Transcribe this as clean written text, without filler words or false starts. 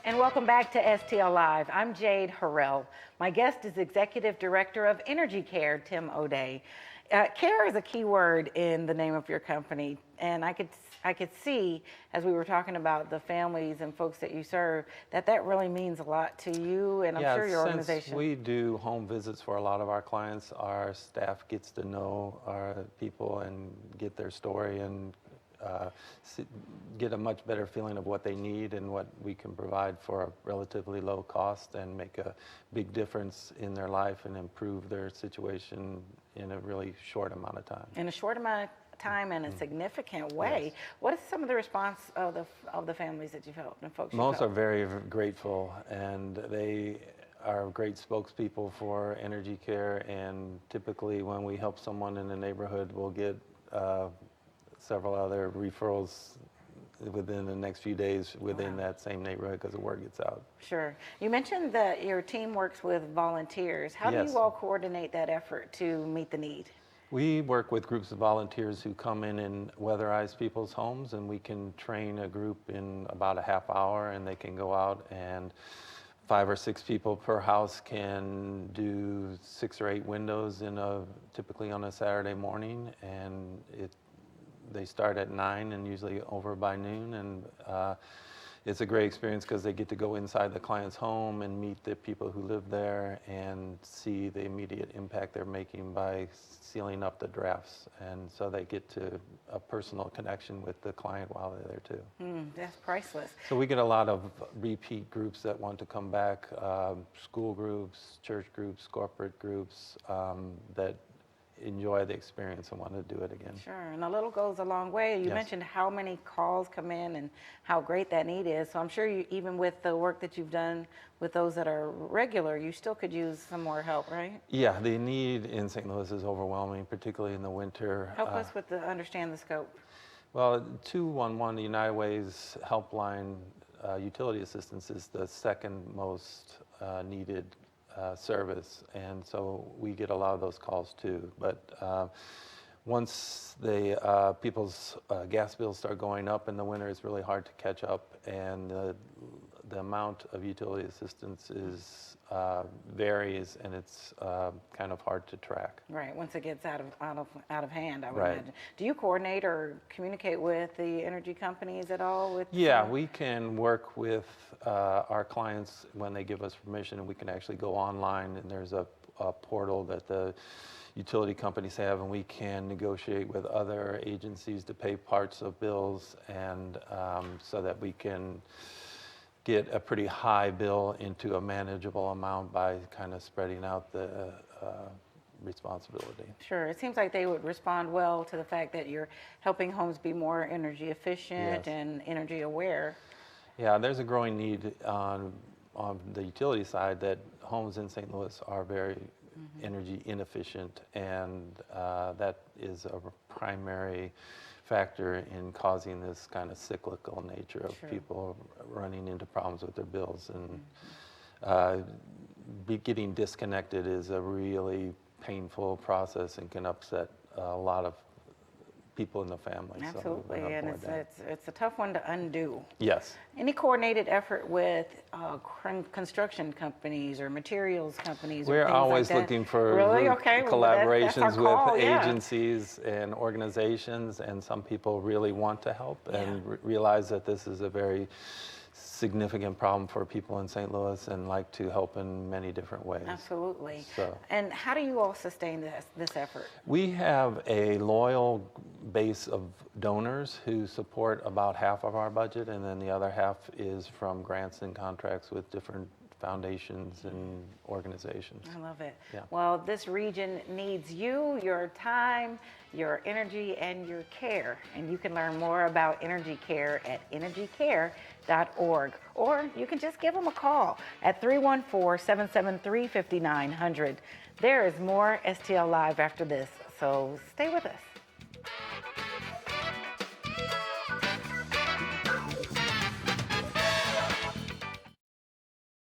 And welcome back to STL Live. I'm Jade, Harrell. My guest is Executive Director of EnergyCare, Tim O'Day. Care is a key word in the name of your company, and I could see, as we were talking about the families and folks that you serve, that really means a lot to you, and I'm sure your organization. Since we do home visits for a lot of our clients, our staff gets to know our people and get their story and get a much better feeling of what they need and what we can provide for a relatively low cost and make a big difference in their life and improve their situation in a really short amount of time. In a short amount of time and a significant way. Yes. What is some of the response of the families that you've helped and folks you've helped? Most are very grateful, and they are great spokespeople for EnergyCare, and typically when we help someone in the neighborhood, we'll get several other referrals within the next few days within that same neighborhood because the word gets out. Sure. You mentioned that your team works with volunteers. How do you all coordinate that effort to meet the need? We work with groups of volunteers who come in and weatherize people's homes, and we can train a group in about a half hour, and they can go out, and 5 or 6 people per house can do 6 or 8 windows typically on a Saturday morning, and they start at 9 and usually over by noon, and it's a great experience because they get to go inside the client's home and meet the people who live there and see the immediate impact they're making by sealing up the drafts, and so they get to a personal connection with the client while they're there too. That's priceless. So we get a lot of repeat groups that want to come back, school groups, church groups, corporate groups that enjoy the experience and want to do it again. Sure, and a little goes a long way. You mentioned how many calls come in and how great that need is. So I'm sure you, even with the work that you've done with those that are regular, you still could use some more help, right? Yeah, the need in St. Louis is overwhelming, particularly in the winter. Help us with understand the scope. Well, 211, the United Way's helpline utility assistance is the second most needed service, and so we get a lot of those calls too. But once people's gas bills start going up in the winter, it's really hard to catch up, and the amount of utility assistance varies, and it's kind of hard to track. Right, once it gets out of hand, I would imagine. Do you coordinate or communicate with the energy companies at all? We can work with our clients when they give us permission, and we can actually go online, and there's a portal that the utility companies have, and we can negotiate with other agencies to pay parts of bills, and so that we can get a pretty high bill into a manageable amount by kind of spreading out the responsibility. Sure, it seems like they would respond well to the fact that you're helping homes be more energy efficient and energy aware. Yeah, there's a growing need on the utility side that homes in St. Louis are very energy inefficient, and that is a primary factor in causing this kind of cyclical nature of people running into problems with their bills. And getting disconnected is a really painful process and can upset a lot of people in the family. Absolutely, so and it's a tough one to undo. Yes. Any coordinated effort with construction companies or materials companies? We're always looking for collaborations with agencies and organizations, and some people really want to help and realize that this is a very significant problem for people in St. Louis and like to help in many different ways. Absolutely. And how do you all sustain this effort? We have a loyal base of donors who support about half of our budget, and then the other half is from grants and contracts with different foundations and organizations. I love it. Yeah. Well, this region needs you, your time, your energy, and your care. And you can learn more about EnergyCare at energycare.org. Or you can just give them a call at 314-773-5900. There is more STL Live after this, so stay with us.